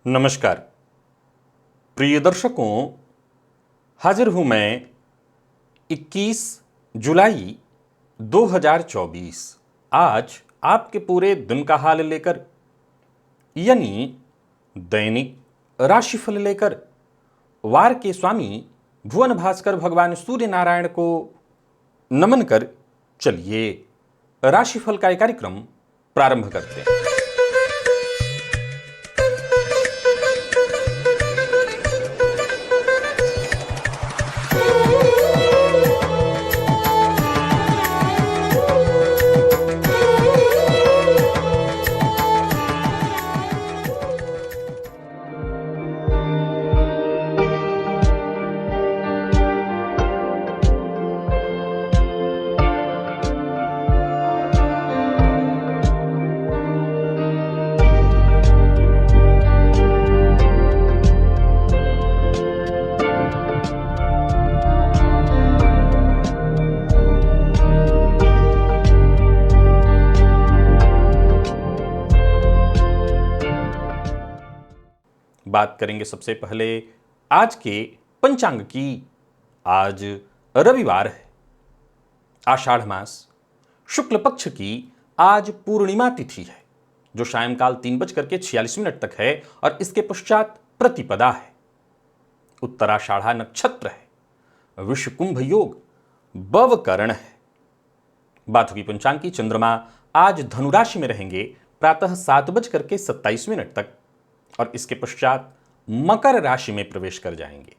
नमस्कार प्रिय दर्शकों, हाजिर हूं मैं 21 जुलाई 2024 आज आपके पूरे दिन का हाल लेकर, यानी दैनिक राशिफल लेकर वार के स्वामी भुवन भास्कर भगवान सूर्य नारायण को नमन कर चलिए राशिफल का एक कार्यक्रम प्रारंभ करते हैं। बात करेंगे सबसे पहले आज के पंचांग की। आज रविवार है, आषाढ़ मास शुक्ल पक्ष की आज पूर्णिमा तिथि है जो सायंकाल 3:46 तक है और इसके पश्चात प्रतिपदा है। उत्तराषाढ़ा नक्षत्र है, विषकुंभ योग बवकरण है। बात होगी पंचांग की। चंद्रमा आज धनुराशि में रहेंगे प्रातः 7:27 तक और इसके पश्चात मकर राशि में प्रवेश कर जाएंगे।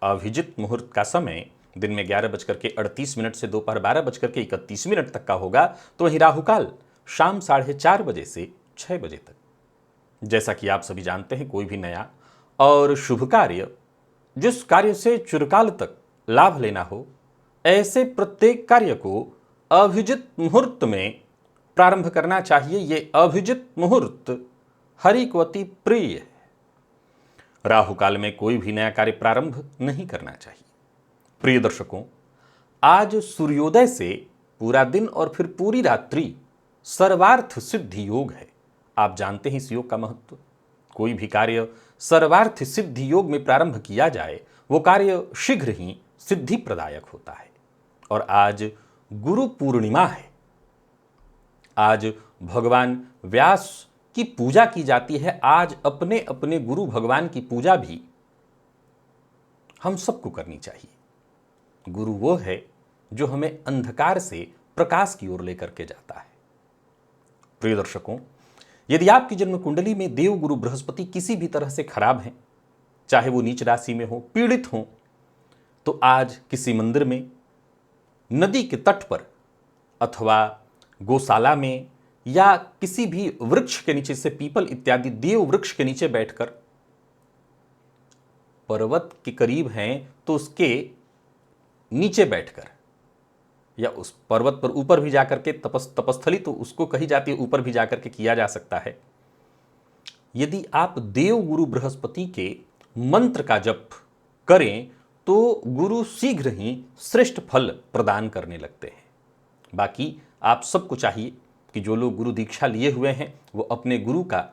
अभिजित मुहूर्त का समय दिन में 11:38 से दोपहर 12:31 तक का होगा, तो वहीं राहुकाल शाम 4:30 बजे से 6 बजे तक। जैसा कि आप सभी जानते हैं, कोई भी नया और शुभ कार्य, जिस कार्य से चिरकाल तक लाभ लेना हो, ऐसे प्रत्येक कार्य को अभिजित मुहूर्त में प्रारंभ करना चाहिए। ये अभिजित मुहूर्त हरि को अति प्रिय है। राहु काल में कोई भी नया कार्य प्रारंभ नहीं करना चाहिए। प्रिय दर्शकों, आज सूर्योदय से पूरा दिन और फिर पूरी रात्रि सर्वार्थ सिद्धि योग है। आप जानते हैं इस योग का महत्व। कोई भी कार्य सर्वार्थ सिद्धि योग में प्रारंभ किया जाए, वो कार्य शीघ्र ही सिद्धि प्रदायक होता है। और आज गुरु पूर्णिमा है। आज भगवान व्यास की पूजा की जाती है। आज अपने अपने गुरु भगवान की पूजा भी हम सबको करनी चाहिए। गुरु वो है जो हमें अंधकार से प्रकाश की ओर लेकर के जाता है। प्रिय दर्शकों, यदि आपकी जन्म कुंडली में देव गुरु बृहस्पति किसी भी तरह से खराब हैं, चाहे वो नीच राशि में हो, पीड़ित हो, तो आज किसी मंदिर में, नदी के तट पर अथवा गौशाला में या किसी भी वृक्ष के नीचे, से पीपल इत्यादि देव वृक्ष के नीचे बैठकर, पर्वत के करीब हैं तो उसके नीचे बैठकर, या उस पर्वत पर ऊपर भी जाकर के, तपस्थली तो उसको कही जाती है, ऊपर भी जाकर के किया जा सकता है। यदि आप देव गुरु बृहस्पति के मंत्र का जप करें तो गुरु शीघ्र ही श्रेष्ठ फल प्रदान करने लगते हैं। बाकी आप सबको चाहिए कि जो लोग गुरु दीक्षा लिए हुए हैं वो अपने गुरु का,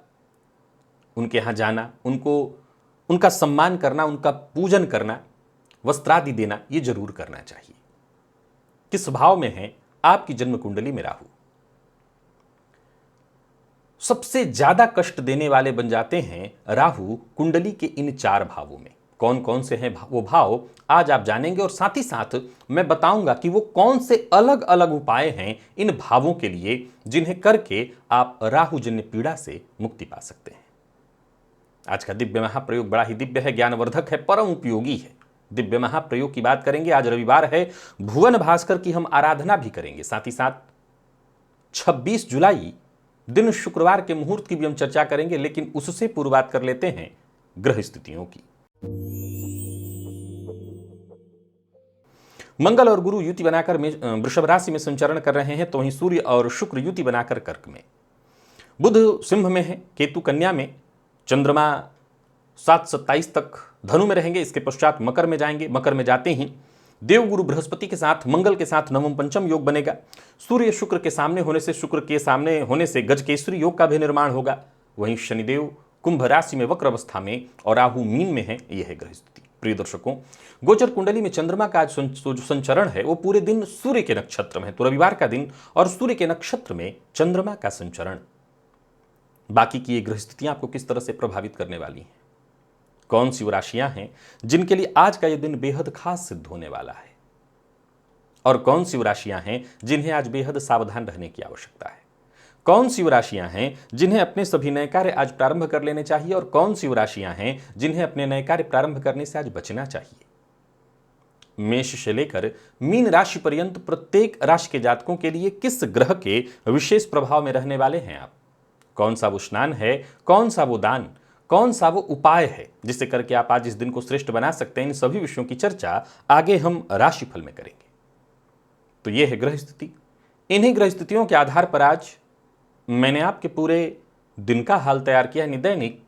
उनके यहाँ जाना, उनका सम्मान करना, उनका पूजन करना, वस्त्रादि देना, ये जरूर करना चाहिए। किस भाव में है आपकी जन्म कुंडली में राहु? सबसे ज्यादा कष्ट देने वाले बन जाते हैं राहु कुंडली के इन 4 भावों में। कौन कौन से हैं वो भाव आज आप जानेंगे, और साथ ही साथ मैं बताऊंगा कि वो कौन से अलग अलग उपाय हैं इन भावों के लिए, जिन्हें करके आप राहुजन्य पीड़ा से मुक्ति पा सकते हैं। आज का दिव्य महाप्रयोग बड़ा ही दिव्य है, ज्ञानवर्धक है, परम उपयोगी है। दिव्य महाप्रयोग की बात करेंगे। आज रविवार है, भुवन भास्कर की हम आराधना भी करेंगे। साथ ही साथ 26 जुलाई दिन शुक्रवार के मुहूर्त की भी हम चर्चा करेंगे, लेकिन उससे पूर्व बात कर लेते हैं ग्रह स्थितियों की। मंगल और गुरु युति बनाकर वृषभ राशि में संचरण कर रहे हैं, तो वहीं सूर्य और शुक्र युति बनाकर कर्क में, बुध सिंह में है, केतु कन्या में, चंद्रमा 7:27 तक धनु में रहेंगे, इसके पश्चात मकर में जाएंगे। मकर में जाते ही देवगुरु बृहस्पति के साथ मंगल के साथ नवम पंचम योग बनेगा। सूर्य शुक्र के सामने होने से गजकेसरी योग का भी निर्माण होगा। वहीं शनिदेव कुंभ राशि में वक्र अवस्था में और राहु मीन में है, यह है ग्रह स्थिति। प्रिय दर्शकों, गोचर कुंडली में चंद्रमा का आज जो संचरण है वो पूरे दिन सूर्य के नक्षत्र में है, तो रविवार का दिन और सूर्य के नक्षत्र में चंद्रमा का संचरण। बाकी की ये ग्रह स्थितियां आपको किस तरह से प्रभावित करने वाली हैं, कौन सी वो राशियां हैं जिनके लिए आज का यह दिन बेहद खास सिद्ध होने वाला है, और कौन सी वो राशियां हैं जिन्हें आज बेहद सावधान रहने की आवश्यकता है, कौन सी वो राशियां हैं जिन्हें अपने सभी नए कार्य आज प्रारंभ कर लेने चाहिए, और कौन सी वो राशियां हैं जिन्हें अपने नए कार्य प्रारंभ करने से आज बचना चाहिए। मेष से लेकर मीन राशि पर्यंत प्रत्येक राशि के जातकों के लिए किस ग्रह के विशेष प्रभाव में रहने वाले हैं आप, कौन सा वो स्नान है, कौन सा वो दान, कौन सा वो उपाय है जिससे करके आप आज इस दिन को श्रेष्ठ बना सकते हैं, इन सभी विषयों की चर्चा आगे हम राशिफल में करेंगे। तो यह है ग्रह स्थिति। इन्हीं ग्रह स्थितियों के आधार पर आज मैंने आपके पूरे दिन का हाल तैयार किया है, दैनिक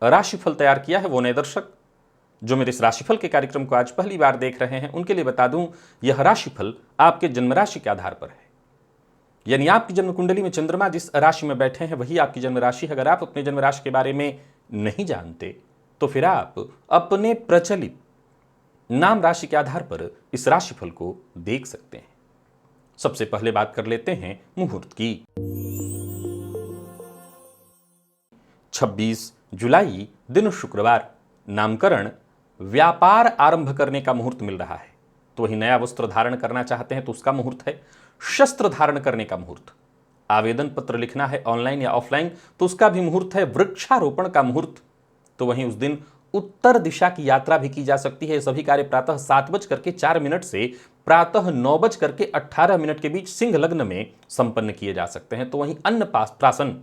राशिफल तैयार किया है। वो नए दर्शक जो मेरे इस राशिफल के कार्यक्रम को आज पहली बार देख रहे हैं उनके लिए बता दूं, यह राशिफल आपके जन्म राशि के आधार पर है, यानी आपकी जन्म कुंडली में चंद्रमा जिस राशि में बैठे हैं वही आपकी जन्म राशि है। अगर आप अपने जन्म राशि के बारे में नहीं जानते तो फिर आप अपने प्रचलित नाम राशि के आधार पर इस राशिफल को देख सकते हैं। सबसे पहले बात कर लेते हैं मुहूर्त की। 26 जुलाई दिन शुक्रवार, नामकरण, व्यापार आरंभ करने का मुहूर्त मिल रहा है। तो वही नया वस्त्र धारण करना चाहते हैं तो उसका मुहूर्त है, शस्त्र धारण करने का मुहूर्त, आवेदन पत्र लिखना है ऑनलाइन या ऑफलाइन तो उसका भी मुहूर्त है, वृक्षारोपण का मुहूर्त, तो वहीं उस दिन उत्तर दिशा की यात्रा भी की जा सकती है। सभी कार्य प्रातः 7:04 से प्रातः 9:18 के बीच सिंह लग्न में संपन्न किए जा सकते हैं। तो वहीं अन्नप्राशन,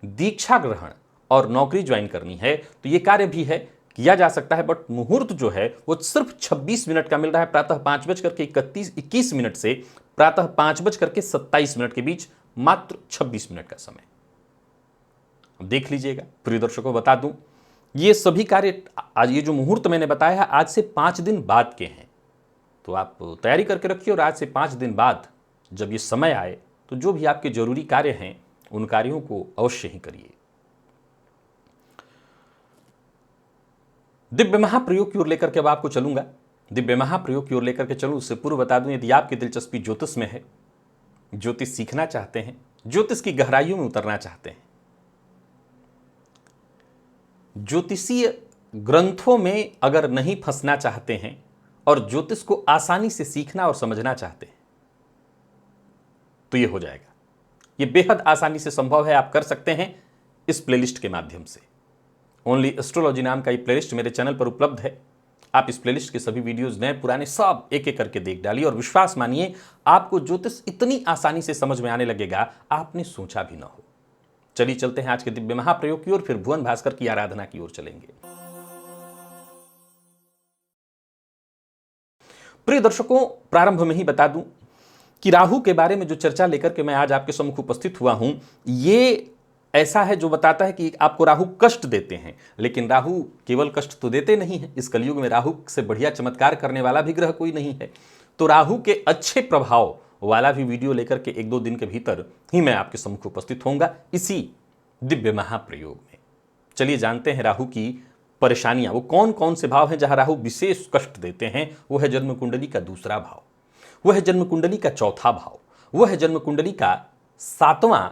दीक्षा ग्रहण और नौकरी ज्वाइन करनी है तो यह कार्य भी है, किया जा सकता है, बट मुहूर्त जो है वो सिर्फ 26 मिनट का मिल रहा है, प्रातः 5:21 से प्रातः 5:27 के बीच, मात्र 26 मिनट का समय। अब देख लीजिएगा। प्रिय दर्शकों, बता दूं ये सभी कार्य आज, ये जो मुहूर्त मैंने बताया है आज से 5 दिन बाद के हैं, तो आप तैयारी करके रखिए और आज से 5 दिन बाद जब ये समय आए तो जो भी आपके जरूरी कार्य हैं उन कार्यों को अवश्य ही करिए। दिव्य महाप्रयोग की ओर लेकर के अब आपको चलूंगा, दिव्य महाप्रयोग की ओर लेकर के चलूं उससे पूर्व बता दूं, यदि आपकी दिलचस्पी ज्योतिष में है, ज्योतिष सीखना चाहते हैं, ज्योतिष की गहराइयों में उतरना चाहते हैं, ज्योतिषीय ग्रंथों में अगर नहीं फंसना चाहते हैं और ज्योतिष को आसानी से सीखना और समझना चाहते हैं तो यह हो जाएगा। यह बेहद आसानी से संभव है, आप कर सकते हैं इस प्लेलिस्ट के माध्यम से। ओनली एस्ट्रोलॉजी नाम का ये प्लेलिस्ट मेरे चैनल पर उपलब्ध है। आप इस प्लेलिस्ट के सभी वीडियोस नए पुराने सब एक एक करके देख डालिए और विश्वास मानिए आपको ज्योतिष इतनी आसानी से समझ में आने लगेगा आपने सोचा भी ना हो। चलिए चलते हैं आज के दिव्य महाप्रयोग की ओर, फिर भुवन भास्कर की आराधना की ओर चलेंगे। प्रिय दर्शकों, प्रारंभ में ही बता दूं कि राहु के बारे में जो चर्चा लेकर के मैं आज आपके सम्मुख उपस्थित हुआ हूं, ये ऐसा है जो बताता है कि आपको राहु कष्ट देते हैं, लेकिन राहु केवल कष्ट तो देते नहीं है। इस कलयुग में राहु से बढ़िया चमत्कार करने वाला भी ग्रह कोई नहीं है। तो राहु के अच्छे प्रभाव वाला भी वीडियो लेकर के 1-2 दिन के भीतर ही मैं आपके सम्मुख उपस्थित होऊंगा इसी दिव्य महाप्रयोग में। चलिए जानते हैं राहु की परेशानियां, वो कौन कौन से भाव हैं जहां राहु विशेष कष्ट देते हैं। वो है जन्म कुंडली का दूसरा भाव, वह है जन्म कुंडली का चौथा भाव, वह है जन्म कुंडली का 7वां,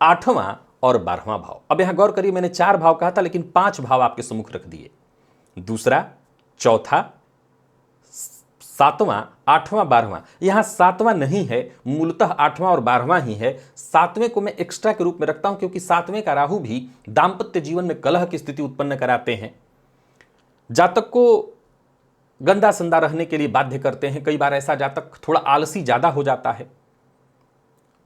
8वां और 12वां भाव। अब यहां गौर करिए, मैंने 4 भाव कहा था लेकिन 5 भाव आपके सम्मुख रख दिए, दूसरा, चौथा, 7वां, 8वां, 12वां। यहां 7वां नहीं है, मूलतः 8वां और 12वां ही है। 7वें को मैं एक्स्ट्रा के रूप में रखता हूं क्योंकि 7वें का राहु भी दाम्पत्य जीवन में कलह की स्थिति उत्पन्न कराते हैं, जातक को गंदा संदा रहने के लिए बाध्य करते हैं। कई बार ऐसा जातक थोड़ा आलसी ज्यादा हो जाता है,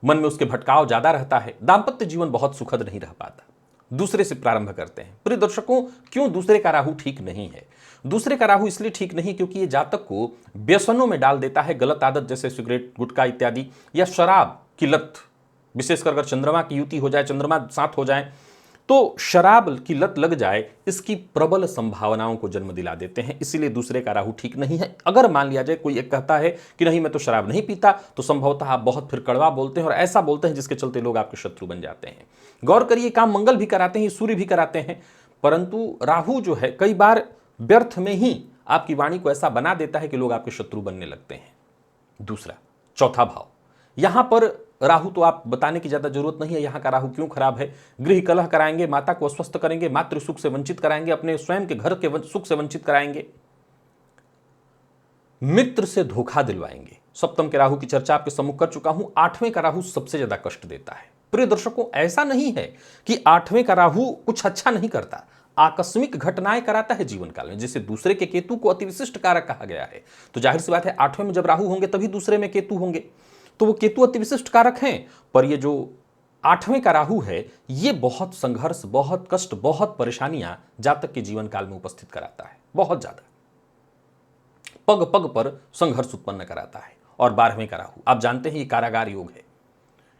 मन में उसके भटकाव ज्यादा रहता है, दाम्पत्य जीवन बहुत सुखद नहीं रह पाता। दूसरे से प्रारंभ करते हैं। प्रिय दर्शकों, क्यों दूसरे का राहु ठीक नहीं है? दूसरे का राहु इसलिए ठीक नहीं क्योंकि ये जातक को व्यसनों में डाल देता है, गलत आदत जैसे सिगरेट, गुटखा इत्यादि, या शराब की लत, विशेषकर अगर चंद्रमा की युति हो जाए, चंद्रमा साथ हो जाए, तो शराब की लत लग जाए, इसकी प्रबल संभावनाओं को जन्म दिला देते हैं। इसीलिए दूसरे का राहु ठीक नहीं है। अगर मान लिया जाए कोई एक कहता है कि नहीं मैं तो शराब नहीं पीता, तो संभवतः आप बहुत फिर कड़वा बोलते हैं और ऐसा बोलते हैं जिसके चलते लोग आपके शत्रु बन जाते हैं। गौर करिए, काम मंगल भी कराते हैं, सूर्य भी कराते हैं, परंतु राहु जो है कई बार व्यर्थ में ही आपकी वाणी को ऐसा बना देता है कि लोग आपके शत्रु बनने लगते हैं। दूसरा, चौथा भाव, यहां पर राहु तो आप बताने की ज्यादा जरूरत नहीं है यहां का राहु क्यों खराब है। गृह कलह कराएंगे, माता को अस्वस्थ करेंगे, मातृ सुख से वंचित कराएंगे, अपने स्वयं के घर के सुख से वंचित कराएंगे, मित्र से धोखा दिलवाएंगे। सप्तम के राहु की चर्चा आपके सम्मुख कर चुका हूं। आठवें का राहु सबसे ज्यादा कष्ट देता है। प्रिय दर्शकों, ऐसा नहीं है कि आठवें का राहु कुछ अच्छा नहीं करता, आकस्मिक घटनाएं कराता है जीवन काल में। जैसे दूसरे के केतु को अति विशिष्ट कारक कहा गया है, तो जाहिर सी बात है आठवें में जब राहु होंगे तभी दूसरे में केतु होंगे, तो वो केतु अति विशिष्ट कारक हैं। पर ये जो आठवें का राहु है, ये बहुत संघर्ष, बहुत कष्ट, बहुत परेशानियां जातक के जीवन काल में उपस्थित कराता है, बहुत ज्यादा पग पग पर संघर्ष उत्पन्न कराता है। और 12वें का राहु आप जानते हैं ये कारागार योग है,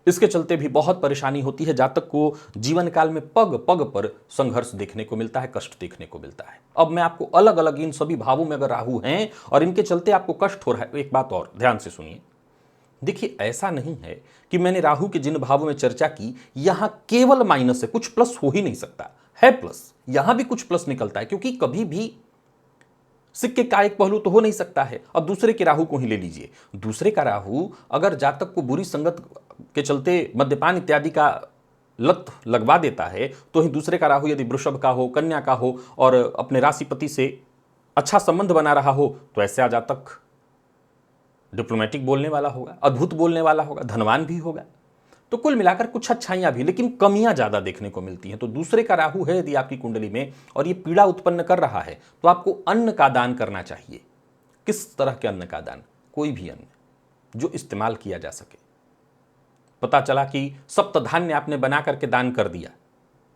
इसके चलते भी बहुत परेशानी होती है। जातक को जीवन काल में पग पग पर संघर्ष देखने को मिलता है, कष्ट देखने को मिलता है। अब मैं आपको अलग अलग इन सभी भावों में अगर राहु हैं और इनके चलते आपको कष्ट हो रहा है, एक बात और ध्यान से सुनिए। देखिए, ऐसा नहीं है कि मैंने राहु के जिन भावों में चर्चा की यहां केवल माइनस है, कुछ प्लस हो ही नहीं सकता है। प्लस यहां भी कुछ प्लस निकलता है, क्योंकि कभी भी सिक्के का एक पहलू तो हो नहीं सकता है। अब दूसरे के राहु को ही ले लीजिए, दूसरे का राहु अगर जातक को बुरी संगत के चलते मद्यपान इत्यादि का लत लगवा देता है, तो ही दूसरे का राहु यदि वृषभ का हो, कन्या का हो और अपने राशिपति से अच्छा संबंध बना रहा हो, तो ऐसे जातक डिप्लोमेटिक बोलने वाला होगा, अद्भुत बोलने वाला होगा, धनवान भी होगा। तो कुल मिलाकर कुछ अच्छाइयां भी, लेकिन कमियां ज्यादा देखने को मिलती हैं। तो दूसरे का राहु है यदि आपकी कुंडली में और ये पीड़ा उत्पन्न कर रहा है, तो आपको अन्न का दान करना चाहिए। किस तरह के अन्न का दान? कोई भी अन्न जो इस्तेमाल किया जा सके। पता चला कि सप्तधान्य आपने बना करके दान कर दिया,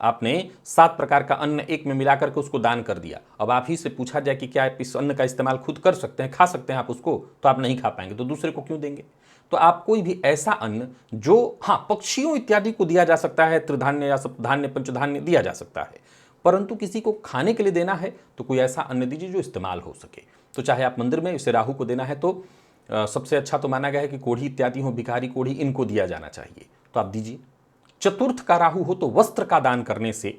आपने 7 प्रकार का अन्न एक में मिलाकर के उसको दान कर दिया। अब आप ही से पूछा जाए कि क्या आप इस अन्न का इस्तेमाल खुद कर सकते हैं, खा सकते हैं आप उसको, तो आप नहीं खा पाएंगे, तो दूसरे को क्यों देंगे? तो आप कोई भी ऐसा अन्न जो पक्षियों इत्यादि को दिया जा सकता है, त्रिधान्य या सप्तधान्य पंचधान्य दिया जा सकता है, परंतु किसी को खाने के लिए देना है तो कोई ऐसा अन्न दीजिए जो इस्तेमाल हो सके। तो चाहे आप मंदिर में इसे राहु को देना है तो सबसे अच्छा तो माना गया है कि कोढ़ी इत्यादि हो, भिखारी कोढ़ी, इनको दिया जाना चाहिए, तो आप दीजिए। चतुर्थ का राहु हो तो वस्त्र का दान करने से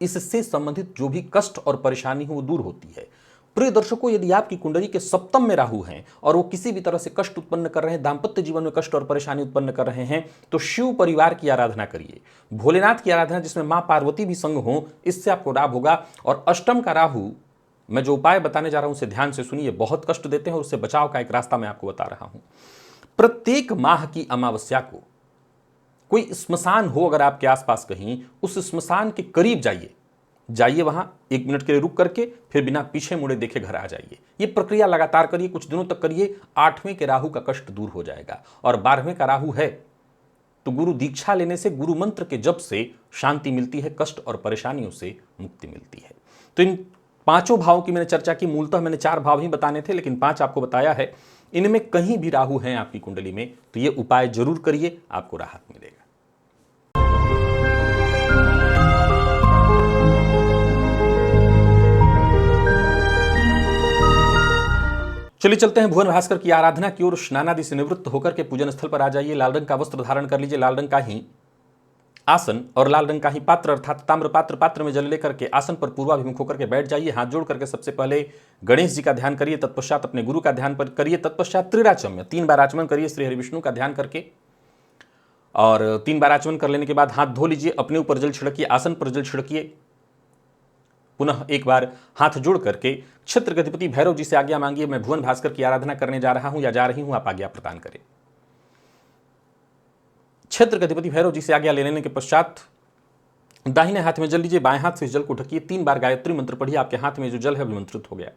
इससे संबंधित जो भी कष्ट और परेशानी हो वो दूर होती है। प्रिय दर्शकों, यदि आपकी कुंडली के सप्तम में राहु हैं और वो किसी भी तरह से कष्ट उत्पन्न कर रहे हैं, दांपत्य जीवन में कष्ट और परेशानी उत्पन्न कर रहे हैं, तो शिव परिवार की आराधना करिए, भोलेनाथ की आराधना जिसमें मां पार्वती भी संग हो, इससे आपको लाभ होगा। और अष्टम का राहु, मैं जो उपाय बताने जा रहा हूं उसे ध्यान से सुनिए, बहुत कष्ट देते हैं और उससे बचाव का एक रास्ता मैं आपको बता रहा हूं। प्रत्येक माह की अमावस्या को कोई स्मशान हो अगर आपके आसपास कहीं, उस स्मशान के करीब जाइए, वहां 1 मिनट के लिए रुक करके फिर बिना पीछे मुड़े देखे घर आ जाइए। ये प्रक्रिया लगातार करिए, कुछ दिनों तक करिए। 8वें के राहु का कष्ट दूर हो जाएगा। और 12वें का राहु है तो गुरु दीक्षा लेने से, गुरु मंत्र के जप से शांति मिलती है, कष्ट और परेशानियों से मुक्ति मिलती है। तो इन 5 भावों की मैंने चर्चा की। मूलतः मैंने 4 भाव ही बताने थे, लेकिन 5 आपको बताया है। इनमें कहीं भी राहु हैं आपकी कुंडली में तो ये उपाय जरूर करिए, आपको राहत मिलेगा। चलिए चलते हैं भुवन भास्कर की आराधना की ओर। स्नानादि से निवृत्त होकर के पूजन स्थल पर आ जाइए। लाल रंग का वस्त्र धारण कर लीजिए, लाल रंग का ही आसन और लाल रंग का ही पात्र अर्थात ताम्र पात्र, पात्र में जल लेकर के आसन पर पूर्वाभिमुख होकर के बैठ जाइए। हाथ जोड़ करके सबसे पहले गणेश जी का ध्यान करिए, तत्पश्चात अपने गुरु का ध्यान करिए, तत्पश्चात त्रिराचम्य 3 बार आचमन करिए श्री हरि विष्णु का ध्यान करके। और 3 बार आचमन कर लेने के बाद हाथ धो लीजिए, अपने ऊपर जल छिड़किए, आसन पर जल छिड़किए। पुनः एक बार हाथ जोड़ करके क्षेत्र गतिपति भैरव जी से आज्ञा मांगिए, मैं भुवन भास्कर की आराधना करने जा रहा हूं या जा रही हूं, आप आज्ञा प्रदान करें। क्षेत्र गतिपति भैरव जी से आज्ञा लेने के पश्चात दाहिने हाथ में जल लीजिए, बाएं हाथ से जल को ढकिए, 3 बार गायत्री मंत्र पढ़िए। आपके हाथ में जो जल है अभिमंत्रित हो गया।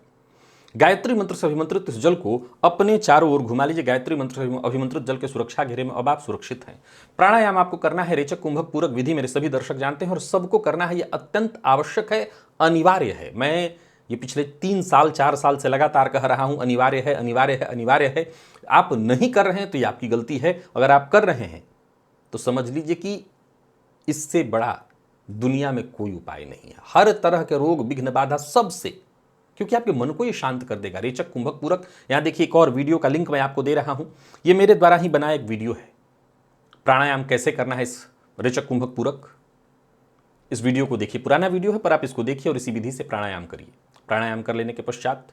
गायत्री मंत्र से अभिमंत्रित इस जल को अपने चारों ओर घुमा लीजिए। गायत्री मंत्र से अभिमंत्रित जल के सुरक्षा घेरे में अब आप सुरक्षित हैं। प्राणायाम आपको करना है, रेचक कुंभक पूरक विधि मेरे सभी दर्शक जानते हैं और सबको करना है। यह अत्यंत आवश्यक है, अनिवार्य है। मैं ये पिछले 3 साल 4 साल से लगातार कह रहा हूं, अनिवार्य है, अनिवार्य है, अनिवार्य है। आप नहीं कर रहे हैं तो ये आपकी गलती है। अगर आप कर रहे हैं तो समझ लीजिए कि इससे बड़ा दुनिया में कोई उपाय नहीं है। हर तरह के रोग, विघ्न, बाधा सबसे, क्योंकि आपके मन को ये शांत कर देगा। रेचक, कुंभक, पूरक। यहां देखिए एक और वीडियो का लिंक मैं आपको दे रहा हूं, ये मेरे द्वारा ही बनाया एक वीडियो है। प्राणायाम कैसे करना है इस रेचक, कुंभक, पूरक, इस वीडियो को देखिए। पुराना वीडियो है पर आप इसको देखिए और इसी विधि से प्राणायाम करिए। प्राणायाम कर लेने के पश्चात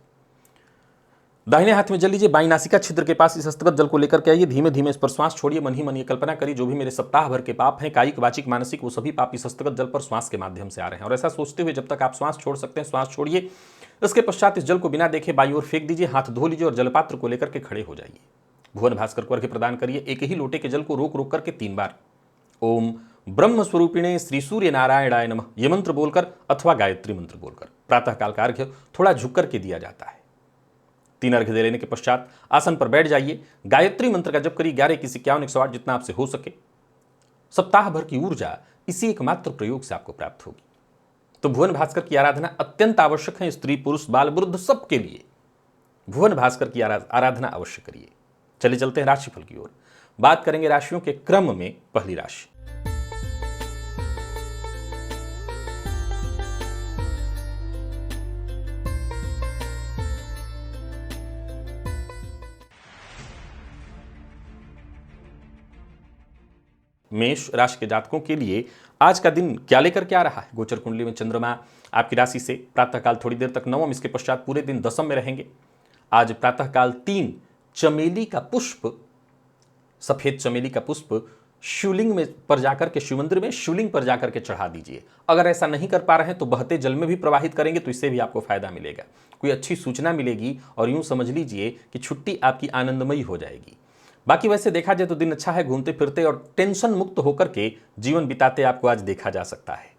दाहिने हाथ में जल लीजिए, बाई नासिका छिद्र के पास इस हस्तगत जल को लेकर के आइए। धीमे धीमे इस पर श्वास छोड़िए। मन ही मन ये कल्पना करिए जो भी मेरे सप्ताह भर के पाप हैं, कायिक, वाचिक, मानसिक, वो सभी पाप इस हस्तगत जल पर श्वास के माध्यम से आ रहे हैं। और ऐसा सोचते हुए जब तक आप श्वास छोड़ सकते हैं श्वास छोड़िए। इसके पश्चात इस जल को बिना देखे बाई ओर फेंक दीजिए, हाथ धो लीजिए और जलपात्र को लेकर के खड़े हो जाइए। भुवन भास्कर को अर्घ्य प्रदान करिए। एक ही लोटे के जल को रोक रोक करके 3 बार ओम ब्रह्म स्वरूपिणे श्री सूर्य नारायणाय नमः ये मंत्र बोलकर अथवा गायत्री मंत्र बोलकर प्रातःकाल का अर्घ्य थोड़ा झुक करके दिया जाता है। 3 अर्घ्य दे लेने के पश्चात आसन पर बैठ जाइए। गायत्री मंत्र का जप करिए 11, 21, 51, 108 जितना आपसे हो सके। सप्ताह भर की ऊर्जा इसी एकमात्र प्रयोग से आपको प्राप्त होगी। तो भुवन भास्कर की आराधना अत्यंत आवश्यक है, स्त्री, पुरुष, बाल, वृद्ध सबके लिए भुवन भास्कर की आराधना अवश्य करिए। चलिए चलते हैं राशिफल की ओर। बात करेंगे राशियों के क्रम में। पहली राशि मेष राशि के जातकों के लिए आज का दिन क्या लेकर के आ रहा है। गोचर कुंडली में चंद्रमा आपकी राशि से प्रातःकाल थोड़ी देर तक नवम, इसके पश्चात पूरे दिन दशम में रहेंगे। आज प्रातःकाल 3 चमेली का पुष्प, सफेद चमेली का पुष्प शिवलिंग में पर जाकर के, शिव मंदिर में शिवलिंग पर जाकर के चढ़ा दीजिए। अगर ऐसा नहीं कर पा रहे हैं तो बहते जल में भी प्रवाहित करेंगे तो इससे भी आपको फायदा मिलेगा। कोई अच्छी सूचना मिलेगी और यूं समझ लीजिए कि छुट्टी आपकी आनंदमयी हो जाएगी। बाकी वैसे देखा जाए तो दिन अच्छा है, घूमते फिरते और टेंशन मुक्त होकर के जीवन बिताते आपको आज देखा जा सकता है।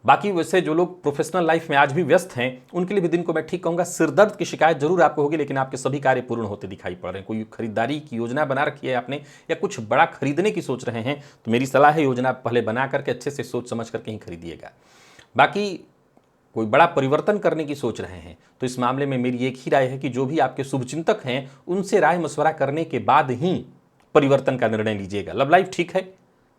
बाकी वैसे जो लोग प्रोफेशनल लाइफ में आज भी व्यस्त हैं उनके लिए भी दिन को मैं ठीक कहूँगा। सिरदर्द की शिकायत जरूर आपको होगी लेकिन आपके सभी कार्य पूर्ण होते दिखाई पड़ रहे हैं। कोई खरीदारी की योजना बना रखी है आपने या कुछ बड़ा खरीदने की सोच रहे हैं तो मेरी सलाह है योजना पहले बना करके अच्छे से सोच समझ करके ही खरीदिएगा। बाकी कोई बड़ा परिवर्तन करने की सोच रहे हैं तो इस मामले में मेरी एक ही राय है कि जो भी आपके शुभचिंतक हैं उनसे राय मशवरा करने के बाद ही परिवर्तन का निर्णय लीजिएगा। लव लाइफ ठीक है,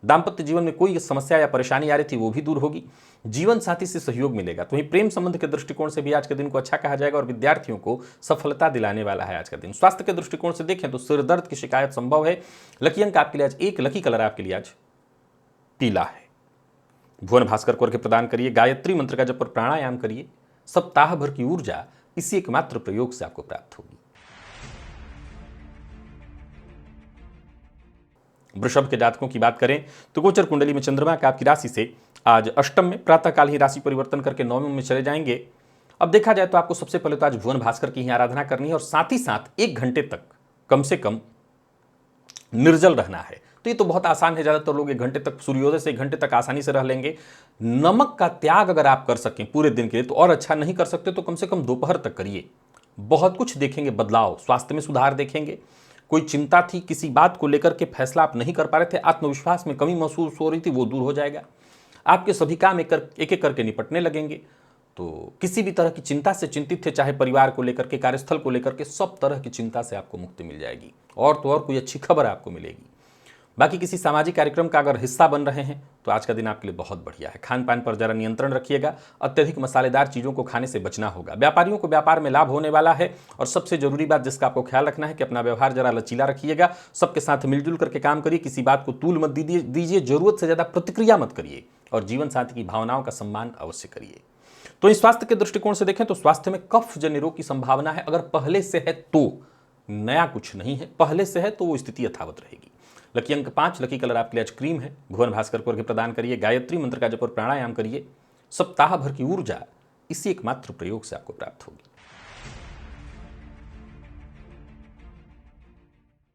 दाम्पत्य जीवन में कोई समस्या या परेशानी आ रही थी वो भी दूर होगी, जीवन साथी से सहयोग मिलेगा। तो वहीं प्रेम संबंध के दृष्टिकोण से भी आज के दिन को अच्छा कहा जाएगा और विद्यार्थियों को सफलता दिलाने वाला है आज का दिन। स्वास्थ्य के दृष्टिकोण से देखें तो सिर दर्द की शिकायत संभव है। लकी अंक आपके लिए आज 1, लकी कलर आपके लिए आज पीला है। भुवन भास्कर को अर्घ्य प्रदान करिए, गायत्री मंत्र का जप और प्राणायाम करिए। सप्ताह भर की ऊर्जा इसी एकमात्र प्रयोग से आपको प्राप्त होगी। वृषभ के जातकों की बात करें तो गोचर कुंडली में चंद्रमा का आपकी राशि से आज अष्टम में, प्रातःकाल ही राशि परिवर्तन करके नवम में चले जाएंगे। अब देखा जाए तो आपको सबसे पहले तो आज भुवन भास्कर की ही आराधना करनी है और साथ ही साथ 1 घंटे तक कम से कम निर्जल रहना है। तो ये तो बहुत आसान है, ज्यादातर लोग 1 घंटे तक, सूर्योदय से 1 घंटे तक आसानी से रह लेंगे। नमक का त्याग अगर आप कर सकें पूरे दिन के लिए तो और अच्छा, नहीं कर सकते तो कम से कम दोपहर तक करिए। बहुत कुछ देखेंगे बदलाव, स्वास्थ्य में सुधार देखेंगे। कोई चिंता थी, किसी बात को लेकर के फैसला आप नहीं कर पा रहे थे, आत्मविश्वास में कमी महसूस हो रही थी, वो दूर हो जाएगा। आपके सभी काम एक एक करके निपटने लगेंगे। तो किसी भी तरह की चिंता से चिंतित थे, चाहे परिवार को लेकर के, कार्यस्थल को लेकर के, सब तरह की चिंता से आपको मुक्ति मिल जाएगी और तो और कोई अच्छी खबर आपको मिलेगी। बाकी किसी सामाजिक कार्यक्रम का अगर हिस्सा बन रहे हैं तो आज का दिन आपके लिए बहुत बढ़िया है। खान पान पर जरा नियंत्रण रखिएगा, अत्यधिक मसालेदार चीज़ों को खाने से बचना होगा। व्यापारियों को व्यापार में लाभ होने वाला है और सबसे जरूरी बात जिसका आपको ख्याल रखना है कि अपना व्यवहार जरा लचीला रखिएगा। सबके साथ मिलजुल करके काम करिए, किसी बात को तूल मत दीजिए, जरूरत से ज़्यादा प्रतिक्रिया मत करिए और जीवन साथी की भावनाओं का सम्मान अवश्य करिए। तो इस स्वास्थ्य के दृष्टिकोण से देखें तो स्वास्थ्य में कफ जन्य रोग की संभावना है। अगर पहले से है तो, नया कुछ नहीं है, पहले से है तो वो स्थिति यथावत रहेगी। लकी अंक 5, लकी कलर आपके लिए आज क्रीम है। भुवन भास्कर को अर्घ्य प्रदान करिए, गायत्री मंत्र का जप और प्राणायाम करिए। सप्ताह भर की ऊर्जा इसी एकमात्र प्रयोग से आपको प्राप्त होगी।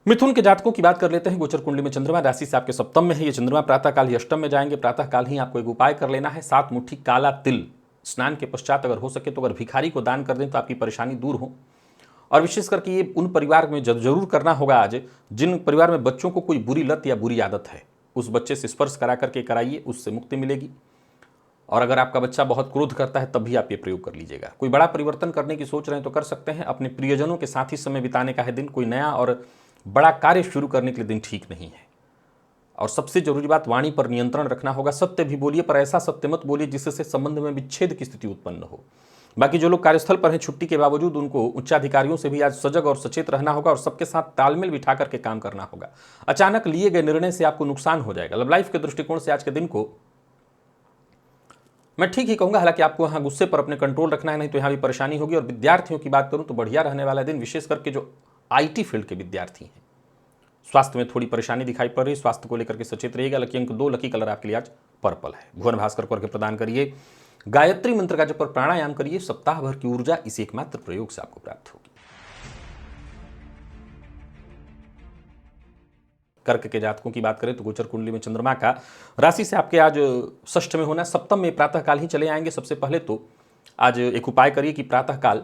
मिथुन के जातकों की बात कर लेते हैं। गोचर कुंडली में चंद्रमा राशि से आपके सप्तम में है। ये चंद्रमा प्रातःकाल ही अष्टम में जाएंगे। प्रातःकाल ही आपको एक उपाय कर लेना है, 7 मुट्ठी काला तिल स्नान के पश्चात अगर हो सके तो अगर भिखारी को दान कर दें तो आपकी परेशानी दूर हो। और विशेष करके ये उन परिवार में जरूर करना होगा आज जिन परिवार में बच्चों को कोई बुरी लत या बुरी आदत है, उस बच्चे से स्पर्श करा करके कराइए, उससे मुक्ति मिलेगी। और अगर आपका बच्चा बहुत क्रोध करता है तब भी आप ये प्रयोग कर लीजिएगा। कोई बड़ा परिवर्तन करने की सोच रहे हैं तो कर सकते हैं। अपने प्रियजनों के साथ ही समय बिताने का है दिन। कोई नया और बड़ा कार्य शुरू करने के लिए दिन ठीक नहीं है। और सबसे जरूरी बात, वाणी पर नियंत्रण रखना होगा। सत्य भी बोलिए, पर ऐसा सत्य मत बोलिए जिससे संबंध में विच्छेद की स्थिति उत्पन्न हो। बाकी जो लोग कार्यस्थल पर हैं छुट्टी के बावजूद, उनको उच्चाधिकारियों से भी आज सजग और सचेत रहना होगा और सबके साथ तालमेल बिठा करके काम करना होगा। अचानक लिए गए निर्णय से आपको नुकसान हो जाएगा। लव लाइफ के दृष्टिकोण से आज के दिन को मैं ठीक ही कहूंगा, हालांकि आपको यहाँ गुस्से पर अपने कंट्रोल रखना है, नहीं तो यहाँ भी परेशानी होगी। और विद्यार्थियों की बात करूं तो बढ़िया रहने वाला दिन, विशेष करके जो आईटी फील्ड के विद्यार्थी हैं। स्वास्थ्य में थोड़ी परेशानी दिखाई पड़ रही है, स्वास्थ्य को लेकर के सचेत रहिएगा। लकी अंक 2, लकी कलर आपके लिए आज पर्पल है। भुवन भास्कर को अर्घ्य प्रदान करिए, गायत्री मंत्र का जप और प्राणायाम करिए। सप्ताह भर की ऊर्जा इसी एकमात्र प्रयोग से आपको प्राप्त होगी। कर्क के जातकों की बात करें तो गोचर कुंडली में चंद्रमा का राशि से आपके आज षष्ठ में होना, सप्तम में प्रातःकाल ही चले आएंगे। सबसे पहले तो आज एक उपाय करिए कि प्रातःकाल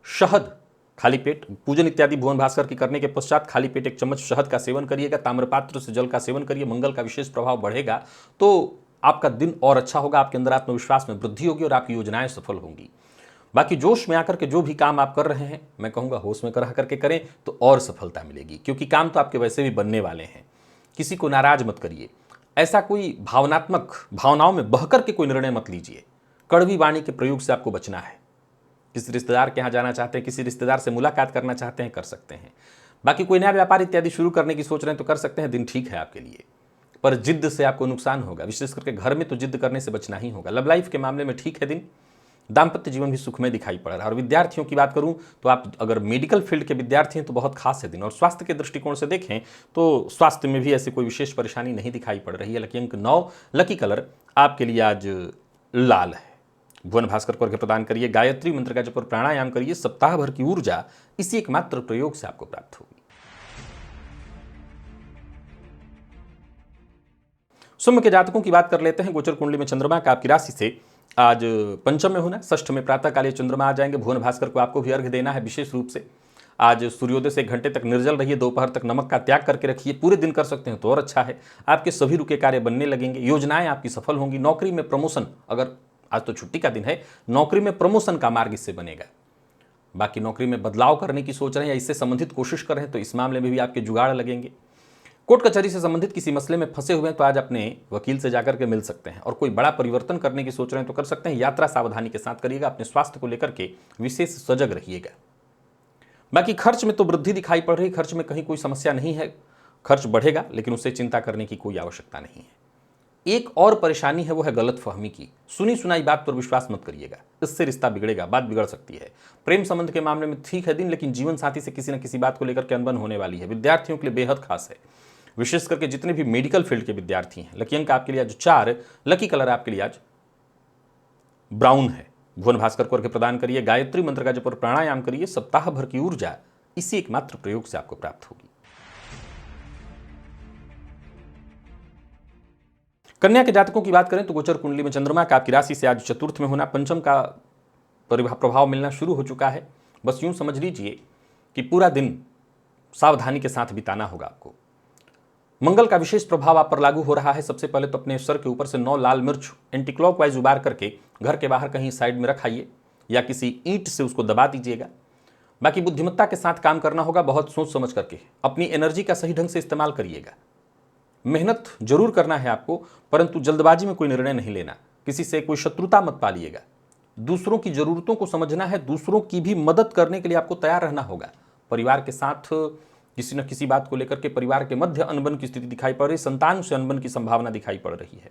शहद खाली पेट, पूजन इत्यादि भुवन भास्कर की करने के पश्चात खाली पेट 1 चम्मच शहद का सेवन करिएगा। ताम्रपात्र से जल का सेवन करिए, मंगल का विशेष प्रभाव बढ़ेगा तो आपका दिन और अच्छा होगा। आपके अंदर आत्मविश्वास में वृद्धि होगी और आपकी योजनाएं सफल होंगी। बाकी जोश में आकर के जो भी काम आप कर रहे हैं, मैं कहूँगा होश में रह करके करें तो और सफलता मिलेगी, क्योंकि काम तो आपके वैसे भी बनने वाले हैं। किसी को नाराज मत करिए, ऐसा कोई भावनाओं में बह करके कोई निर्णय मत लीजिए। कड़वी वाणी के प्रयोग से आपको बचना है। किसी रिश्तेदार के यहाँ जाना चाहते हैं, किसी रिश्तेदार से मुलाकात करना चाहते हैं, कर सकते हैं। बाकी कोई नया व्यापार इत्यादि शुरू करने की सोच रहे हैं तो कर सकते हैं, दिन ठीक है आपके लिए। पर जिद्द से आपको नुकसान होगा, विशेष करके घर में तो जिद्द करने से बचना ही होगा। लव लाइफ के मामले में ठीक है दिन, दाम्पत्य जीवन भी सुखमय दिखाई पड़ रहा है। और विद्यार्थियों की बात करूं तो आप अगर मेडिकल फील्ड के विद्यार्थी हैं तो बहुत खास है दिन। और स्वास्थ्य के दृष्टिकोण से देखें तो स्वास्थ्य में भी ऐसी कोई विशेष परेशानी नहीं दिखाई पड़ रही है। लकी अंक 9, लकी कलर आपके लिए आज लाल है। भुवन भास्कर को अर्घ्य प्रदान करिए, गायत्री मंत्र का जप और प्राणायाम करिए। सप्ताह भर की ऊर्जा इसी एकमात्र प्रयोग से आपको प्राप्त होगी। सिंह के जातकों की बात कर लेते हैं। गोचर कुंडली में चंद्रमा का आपकी राशि से आज पंचम में होना, षष्ठ में प्रातःकालीन चंद्रमा आ जाएंगे। भुवन भास्कर को आपको भी अर्घ्य देना है विशेष रूप से। आज सूर्योदय से 1 घंटे तक निर्जल रहिए, दोपहर तक नमक का त्याग करके रखिए। पूरे दिन कर सकते हैं तो और अच्छा है। आपके सभी रुके कार्य बनने लगेंगे, योजनाएं आपकी सफल होंगी। नौकरी में प्रमोशन, अगर आज तो छुट्टी का दिन है, नौकरी में प्रमोशन का मार्ग इससे बनेगा। बाकी नौकरी में बदलाव करने की सोच रहे हैं या इससे संबंधित कोशिश कर रहे हैं तो इस मामले में भी आपके जुगाड़ लगेंगे। कोर्ट कचहरी से संबंधित किसी मसले में फंसे हुए हैं तो आज अपने वकील से जाकर के मिल सकते हैं। और कोई बड़ा परिवर्तन करने की सोच रहे हैं तो कर सकते हैं। यात्रा सावधानी के साथ करिएगा। अपने स्वास्थ्य को लेकर के विशेष सजग रहिएगा। बाकी खर्च में तो वृद्धि दिखाई पड़ रही, खर्च में कहीं कोई समस्या नहीं है। खर्च बढ़ेगा लेकिन उससे चिंता करने की कोई आवश्यकता नहीं है। एक और परेशानी है, वो है गलतफहमी की। सुनी सुनाई बात पर विश्वास मत करिएगा, इससे रिश्ता बिगड़ेगा, बात बिगड़ सकती है। प्रेम संबंध के मामले में ठीक है दिन, लेकिन जीवन साथी से किसी न किसी बात को लेकर के अनबन होने वाली है। विद्यार्थियों के लिए बेहद खास है, विशेष करके जितने भी मेडिकल फील्ड के विद्यार्थी हैं। लकी अंक आपके लिए आज 4, लकी कलर आपके लिए आज ब्राउन है। भुवन भास्कर को अर्घ्य प्रदान करिए, गायत्री मंत्र का जप और प्राणायाम करिए। सप्ताह भर की ऊर्जा इसी एकमात्र प्रयोग से आपको प्राप्त होगी। कन्या के जातकों की बात करें तो गोचर कुंडली में चंद्रमा का आपकी राशि से आज चतुर्थ में होना, पंचम का प्रभाव मिलना शुरू हो चुका है। बस यूं समझ लीजिए कि पूरा दिन सावधानी के साथ बिताना होगा आपको। मंगल का विशेष प्रभाव आप पर लागू हो रहा है। सबसे पहले तो अपने सर के ऊपर से 9 लाल मिर्च एंटी क्लॉकवाइज उबार करके घर के बाहर कहीं साइड में रखाइए या किसी ईंट से उसको दबा दीजिएगा। बाकी बुद्धिमत्ता के साथ काम करना होगा, बहुत सोच समझ करके। अपनी एनर्जी का सही ढंग से इस्तेमाल करिएगा। मेहनत जरूर करना है आपको, परंतु जल्दबाजी में कोई निर्णय नहीं लेना। किसी से कोई शत्रुता मत पालिएगा। दूसरों की जरूरतों को समझना है, दूसरों की भी मदद करने के लिए आपको तैयार रहना होगा। परिवार के साथ किसी न किसी बात को लेकर के परिवार के मध्य अनबन की स्थिति दिखाई पड़ रही, संतान से अनबन की संभावना दिखाई पड़ रही है।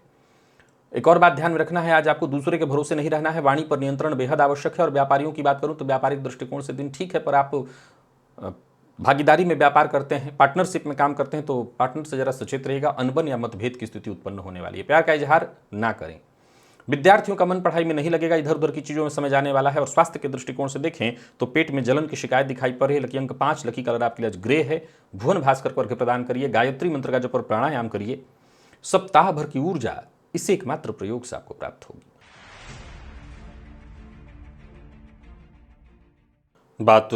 एक और बात ध्यान में रखना है, आज आपको दूसरे के भरोसे नहीं रहना है। वाणी पर नियंत्रण बेहद आवश्यक है। और व्यापारियों की बात करूं तो व्यापारिक दृष्टिकोण से दिन ठीक है, पर आप भागीदारी में व्यापार करते हैं, पार्टनरशिप में काम करते हैं तो पार्टनर से जरा सचेत रहेगा। अनबन या मतभेद की स्थिति उत्पन्न होने वाली है। प्यार का इजहार ना करें। विद्यार्थियों का मन पढ़ाई में नहीं लगेगा, इधर उधर की चीजों में समय जाने वाला है। और स्वास्थ्य के दृष्टिकोण से देखें तो पेट में जलन की शिकायत दिखाई पड़ रही है। लकी अंक 5, लकी कलर आपके लिए ग्रे है। भुवन भास्कर को अर्घ्य प्रदान करिए, गायत्री मंत्र का जप और प्राणायाम करिए। सप्ताह भर की ऊर्जा इसी एकमात्र प्रयोग से आपको प्राप्त होगी। बात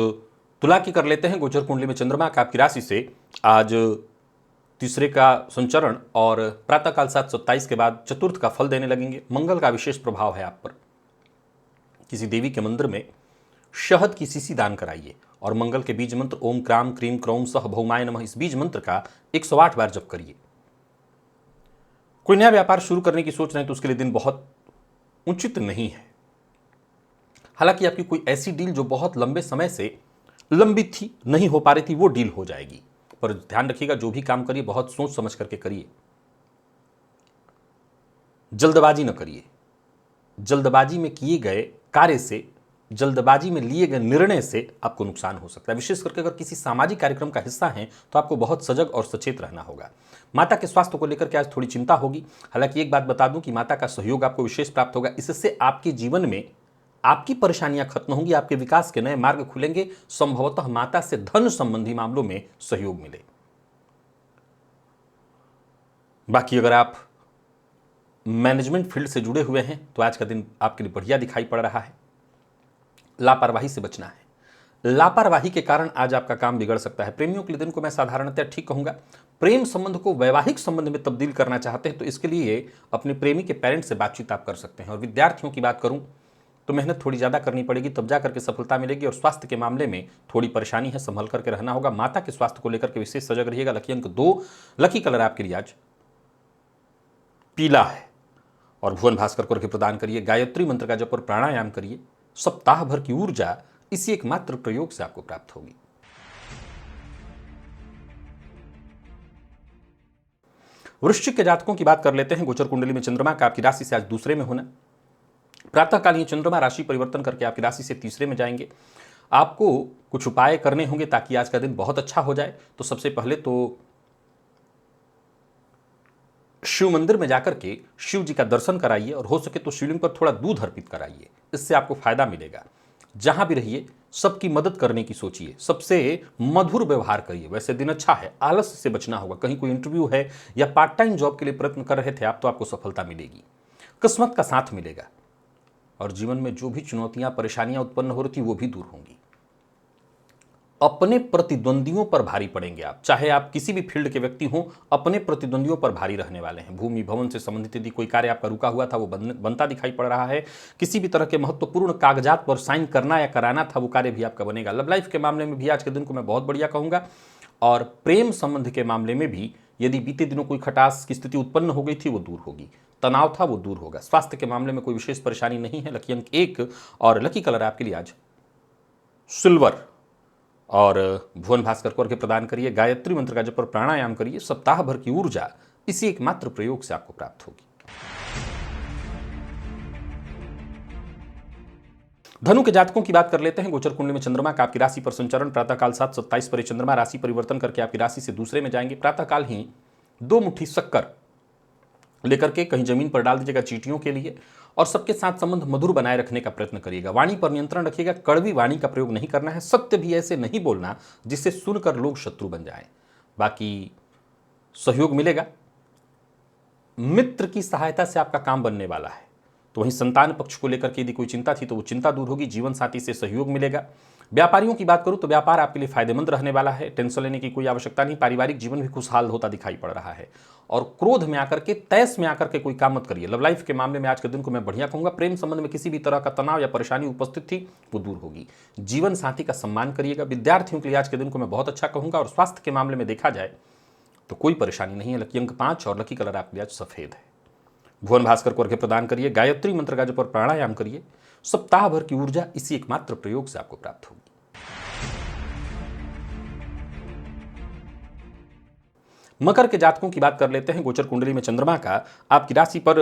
तुला की कर लेते हैं। गोचर कुंडली में चंद्रमा का आपकी राशि से आज तीसरे का संचरण और प्रातःकाल 7:27 के बाद चतुर्थ का फल देने लगेंगे। मंगल का विशेष प्रभाव है आप पर। किसी देवी के मंदिर में शहद की शीशी दान कराइए और मंगल के बीज मंत्र ओम क्राम क्रीम क्रौम सह भौमाय नमः, इस बीज मंत्र का 108 बार जप करिए। कोई नया व्यापार शुरू करने की सोच रहे हैं तो उसके लिए दिन बहुत उचित नहीं है। हालांकि आपकी कोई ऐसी डील जो बहुत लंबे समय से लंबित थी, नहीं हो पा रही थी, वो डील हो जाएगी। पर ध्यान रखिएगा, जो भी काम करिए बहुत सोच समझ करके करिए, जल्दबाजी न करिए। जल्दबाजी में किए गए कार्य से, जल्दबाजी में लिए गए निर्णय से आपको नुकसान हो सकता है। विशेष करके अगर किसी सामाजिक कार्यक्रम का हिस्सा हैं तो आपको बहुत सजग और सचेत रहना होगा। माता के स्वास्थ्य को लेकर के आज थोड़ी चिंता होगी। हालांकि एक बात बता दूं कि माता का सहयोग आपको विशेष प्राप्त होगा। इससे आपके जीवन में आपकी परेशानियां खत्म होंगी, आपके विकास के नए मार्ग खुलेंगे। संभवतः माता से धन संबंधी मामलों में सहयोग मिले। बाकी अगर आप मैनेजमेंट फील्ड से जुड़े हुए हैं तो आज का दिन आपके लिए बढ़िया दिखाई पड़ रहा है। लापरवाही से बचना है। लापरवाही के कारण आज आपका काम बिगड़ सकता है। प्रेमियों के लिए दिन को मैं साधारणतः ठीक कहूंगा। प्रेम संबंध को वैवाहिक संबंध में तब्दील करना चाहते हैं तो इसके लिए अपने प्रेमी के पेरेंट्स से बातचीत आप कर सकते हैं। और विद्यार्थियों की बात करूं तो मेहनत थोड़ी ज़्यादा करनी पड़ेगी, तब जा करके सफलता मिलेगी। और स्वास्थ्य के मामले में थोड़ी परेशानी है, संभल करके रहना होगा। माता के स्वास्थ्य को लेकर के विशेष सजग रहिएगा। लकी अंक 2, लकी कलर आपके लिए आज पीला है। और भुवन भास्कर को प्रदान करिए। गायत्री मंत्र का जप और प्राणायाम करिए। सप्ताह भर की ऊर्जा इसी एकमात्र प्रयोग से आपको प्राप्त होगी। वृश्चिक के जातकों की बात कर लेते हैं। गोचर कुंडली में चंद्रमा का आपकी राशि से आज दूसरे में होना। प्रातःकालीन चंद्रमा राशि परिवर्तन करके आपकी राशि से तीसरे में जाएंगे। आपको कुछ उपाय करने होंगे ताकि आज का दिन बहुत अच्छा हो जाए। तो सबसे पहले तो शिव मंदिर में जाकर के शिव जी का दर्शन कराइए और हो सके तो शिवलिंग पर थोड़ा दूध अर्पित कराइए। इससे आपको फायदा मिलेगा। जहां भी रहिए सबकी मदद करने की सोचिए, सबसे मधुर व्यवहार करिए। वैसे दिन अच्छा है, आलस से बचना होगा। कहीं कोई इंटरव्यू है या पार्ट टाइम जॉब के लिए प्रयत्न कर रहे थे आप, तो आपको सफलता मिलेगी, किस्मत का साथ मिलेगा। और जीवन में जो भी चुनौतियां परेशानियां उत्पन्न हो रही थी वो भी दूर होंगी। अपने प्रतिद्वंदियों पर भारी पड़ेंगे आप, चाहे आप किसी भी फील्ड के व्यक्ति हों, अपने प्रतिद्वंदियों पर भारी रहने वाले हैं। भूमि भवन से संबंधित यदि कोई कार्य आपका रुका हुआ था वो बनता दिखाई पड़ रहा है। किसी भी तरह के महत्वपूर्ण कागजात पर साइन करना या कराना था वो कार्य भी आपका बनेगा। लव लाइफ के मामले में भी आज के दिन को मैं बहुत बढ़िया कहूंगा। और प्रेम संबंध के मामले में भी यदि बीते दिनों कोई खटास की स्थिति उत्पन्न हो गई थी वो दूर होगी, तनाव था वो दूर होगा। स्वास्थ्य के मामले में कोई विशेष परेशानी नहीं है। लकी अंक 1 और लकी कलर आपके लिए आज सिल्वर। और भुवन भास्कर को अर्घ्य प्रदान करिए। गायत्री मंत्र का जप और प्राणायाम करिए। सप्ताह भर की ऊर्जा इसी एकमात्र प्रयोग से आपको प्राप्त होगी। धनु के जातकों की बात कर लेते हैं। गोचर कुंडली में चंद्रमा का आपकी राशि पर संचरण। प्रातःकाल 7:27 पर चंद्रमा राशि परिवर्तन करके आपकी राशि से दूसरे में जाएंगे। प्रातःकाल ही 2 मुट्ठी शक्कर लेकर के कहीं जमीन पर डाल दीजिएगा चींटियों के लिए। और सबके साथ संबंध मधुर बनाए रखने का प्रयत्न करिएगा। वाणी पर नियंत्रण रखिएगा। कड़वी वाणी का प्रयोग नहीं करना है। सत्य भी ऐसे नहीं बोलना जिससे सुनकर लोग शत्रु बन जाएं। बाकी सहयोग मिलेगा। मित्र की सहायता से आपका काम बनने वाला है। तो वहीं संतान पक्ष को लेकर के यदि कोई चिंता थी तो वो चिंता दूर होगी। जीवन साथी से सहयोग मिलेगा। व्यापारियों की बात करूं तो व्यापार आपके लिए फायदेमंद रहने वाला है। टेंशन लेने की कोई आवश्यकता नहीं। पारिवारिक जीवन भी खुशहाल होता दिखाई पड़ रहा है। और क्रोध में आकर के, तैस में आकर के कोई काम मत करिए। लव लाइफ के मामले में आज के दिन को मैं बढ़िया कहूंगा। प्रेम संबंध में किसी भी तरह का तनाव या परेशानी उपस्थित थी वो दूर होगी। जीवन साथी का सम्मान करिएगा। विद्यार्थियों के लिए आज के दिन को मैं बहुत अच्छा कहूंगा। और स्वास्थ्य के मामले में देखा जाए तो कोई परेशानी नहीं है। लकी अंक 5 और लकी कलर आपके लिए आज सफेद है। भुवन भास्कर को अर्घ्य प्रदान करिए। गायत्री मंत्र का जप और प्राणायाम करिए। सप्ताह भर की ऊर्जा इसी एकमात्र प्रयोग से आपको प्राप्त होगी। मकर के जातकों की बात कर लेते हैं। गोचर कुंडली में चंद्रमा का आपकी राशि पर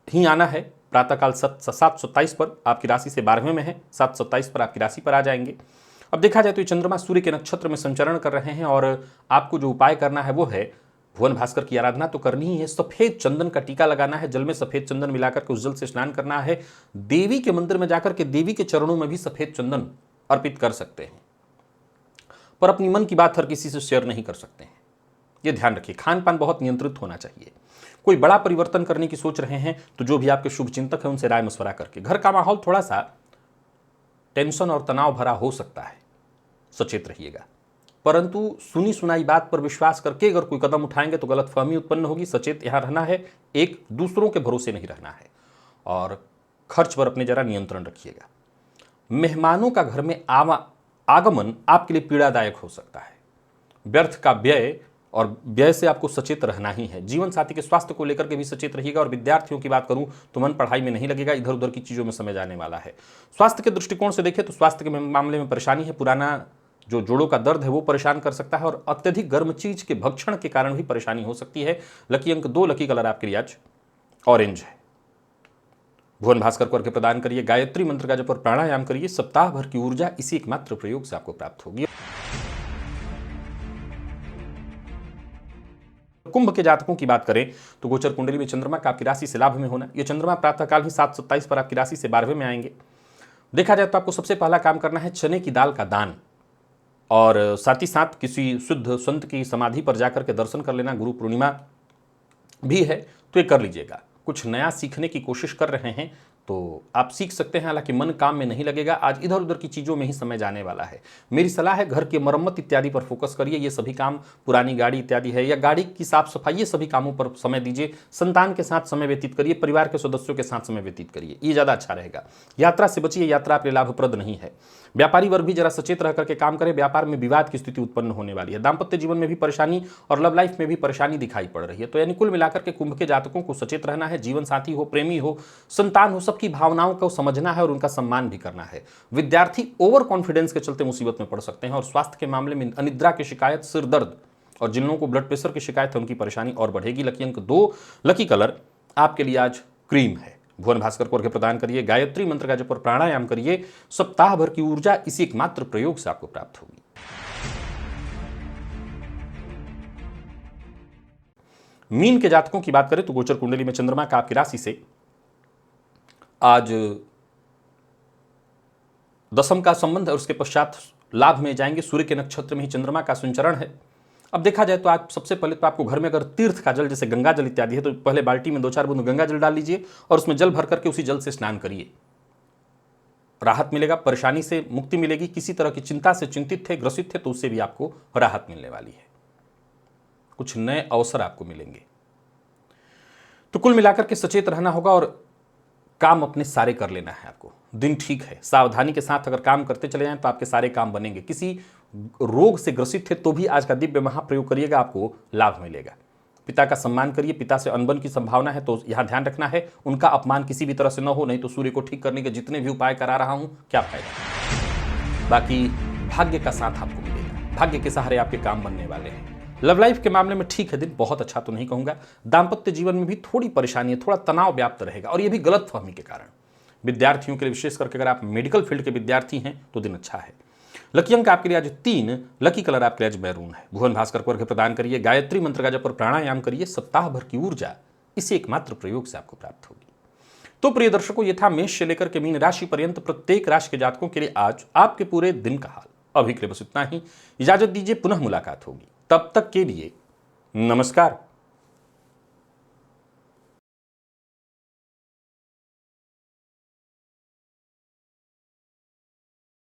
ही आना है। प्रातःकाल 7:27 पर आपकी राशि से 12वें में है। 7:27 पर आपकी राशि पर आ जाएंगे। अब देखा जाए तो ये चंद्रमा सूर्य के नक्षत्र में संचरण कर रहे हैं। और आपको जो उपाय करना है वो है भुवन भास्कर की आराधना तो करनी ही है। सफेद चंदन का टीका लगाना है। जल में सफेद चंदन मिलाकर के उस जल से स्नान करना है। देवी के मंदिर में जाकर के देवी के चरणों में भी सफेद चंदन अर्पित कर सकते हैं। पर अपनी मन की बात हर किसी से शेयर नहीं कर सकते हैं, ये ध्यान रखिए। खान पान बहुत नियंत्रित होना चाहिए। कोई बड़ा परिवर्तन करने की सोच रहे हैं तो जो भी आपके शुभ चिंतक हैं उनसे राय मशवरा करके। घर का माहौल थोड़ा सा टेंशन और तनाव भरा हो सकता है, सचेत रहिएगा। परंतु सुनी सुनाई बात पर विश्वास करके अगर कोई कदम उठाएंगे तो गलतफहमी उत्पन्न होगी। सचेत यहां रहना है। एक दूसरों के भरोसे नहीं रहना है। और खर्च पर अपने जरा नियंत्रण रखिएगा। मेहमानों का घर में आगमन आपके लिए पीड़ादायक हो सकता है। व्यर्थ का व्यय और व्यय से आपको सचेत रहना ही है। जीवन साथी के स्वास्थ्य को लेकर के भी सचेत रहिएगा। और विद्यार्थियों की बात करूं तो मन पढ़ाई में नहीं लगेगा, इधर उधर की चीज़ों में समय जाने वाला है। स्वास्थ्य के दृष्टिकोण से देखें तो स्वास्थ्य के मामले में परेशानी है। पुराना जो जोड़ों का दर्द है वो परेशान कर सकता है और अत्यधिक गर्म चीज के भक्षण के कारण भी परेशानी हो सकती है। लकी अंक 2, लकी कलर आपके लिए आज ऑरेंज है। भुवन भास्कर को अर्घ्य प्रदान करिए, गायत्री मंत्र का जप और प्राणायाम करिए। सप्ताह भर की ऊर्जा इसी एकमात्र प्रयोग से आपको प्राप्त होगी। कुंभ के जातकों की बात करें तो गोचर कुंडली में चंद्रमा का आपकी राशि से लाभ में होना। यह चंद्रमा प्रातःकाल ही 7:27 पर आपकी राशि से 12वें में आएंगे। देखा जाए तो आपको सबसे पहला काम करना है चने की दाल का दान, और साथ ही साथ किसी शुद्ध संत की समाधि पर जाकर के दर्शन कर लेना। गुरु पूर्णिमा भी है तो ये कर लीजिएगा। कुछ नया सीखने की कोशिश कर रहे हैं तो आप सीख सकते हैं, हालांकि मन काम में नहीं लगेगा। आज इधर उधर की चीज़ों में ही समय जाने वाला है। मेरी सलाह है घर की मरम्मत इत्यादि पर फोकस करिए। ये सभी काम, पुरानी गाड़ी इत्यादि है या गाड़ी की साफ सफाई, ये सभी कामों पर समय दीजिए। संतान के साथ समय व्यतीत करिए, परिवार के सदस्यों के साथ समय व्यतीत करिए, ये ज़्यादा अच्छा रहेगा। यात्रा से बचिए, यात्रा आपके लाभप्रद नहीं है। व्यापारी वर्ग भी जरा सचेत रह करके काम करें, व्यापार में विवाद की स्थिति उत्पन्न होने वाली है। दाम्पत्य जीवन में भी परेशानी और लव लाइफ में भी परेशानी दिखाई पड़ रही है। तो यानी कुल मिलाकर के कुंभ के जातकों को सचेत रहना है। जीवन साथी हो, प्रेमी हो, संतान हो, सबकी भावनाओं को समझना है और उनका सम्मान भी करना है। विद्यार्थी ओवर कॉन्फिडेंस के चलते मुसीबत में पड़ सकते हैं। और स्वास्थ्य के मामले में अनिद्रा की शिकायत, सिर दर्द और जिन लोगों को ब्लड प्रेशर की शिकायत है उनकी परेशानी और बढ़ेगी। लकी अंक 2, लकी कलर आपके लिए आज क्रीम है। भुवन भास्कर को अर्घ्य प्रदान करिए, गायत्री मंत्र का जप और प्राणायाम करिए। सप्ताह भर की ऊर्जा इसी एकमात्र प्रयोग से आपको प्राप्त होगी। मीन के जातकों की बात करें तो गोचर कुंडली में चंद्रमा का आपकी राशि से आज 10वीं का संबंध है और उसके पश्चात लाभ में जाएंगे। सूर्य के नक्षत्र में ही चंद्रमा का संचरण है। अब देखा जाए तो आज सबसे पहले तो आपको घर में अगर तीर्थ का जल जैसे गंगा जल इत्यादि है तो पहले बाल्टी में 2-4 बूंद गंगा जल डाल लीजिए और उसमें जल भर करके उसी जल से स्नान करिए। राहत मिलेगा, परेशानी से मुक्ति मिलेगी। किसी तरह की चिंता से चिंतित थे, ग्रसित थे तो उससे भी आपको राहत मिलने वाली है। कुछ नए अवसर आपको मिलेंगे। तो कुल मिलाकर के सचेत रहना होगा और काम अपने सारे कर लेना है आपको। दिन ठीक है, सावधानी के साथ अगर काम करते चले जाएं तो आपके सारे काम बनेंगे। किसी रोग से ग्रसित थे तो भी आज का दिव्य महाप्रयोग करिएगा, आपको लाभ मिलेगा। पिता का सम्मान करिए, पिता से अनबन की संभावना है तो यहां ध्यान रखना है उनका अपमान किसी भी तरह से न हो, नहीं तो सूर्य को ठीक करने के जितने भी उपाय करा रहा हूं क्या फायदा। बाकी भाग्य का साथ आपको मिलेगा, भाग्य के सहारे आपके काम बनने वाले हैं। लव लाइफ के मामले में ठीक है, दिन बहुत अच्छा तो नहीं कहूंगा। दाम्पत्य जीवन में भी थोड़ी परेशानी है, थोड़ा तनाव व्याप्त रहेगा और यह भी गलतफहमी के कारण। विद्यार्थियों के लिए विशेष करके अगर आप मेडिकल फील्ड के विद्यार्थी हैं तो दिन अच्छा है। लकी अंक आपके लिए आज 3, लकी कलर आपके लिए आज मैरून है। भुवन भास्कर को अर्घ्य प्रदान करिए, गायत्री मंत्र का जप और प्राणायाम करिए। सप्ताह भर की ऊर्जा इसी एकमात्र प्रयोग से आपको प्राप्त होगी। तो प्रिय दर्शकों, ये था मेष से लेकर के मीन राशि पर्यंत प्रत्येक राशि के जातकों के लिए आज आपके पूरे दिन का हाल। अभी के लिए बस इतना ही। इजाजत दीजिए, पुनः मुलाकात होगी। तब तक के लिए नमस्कार।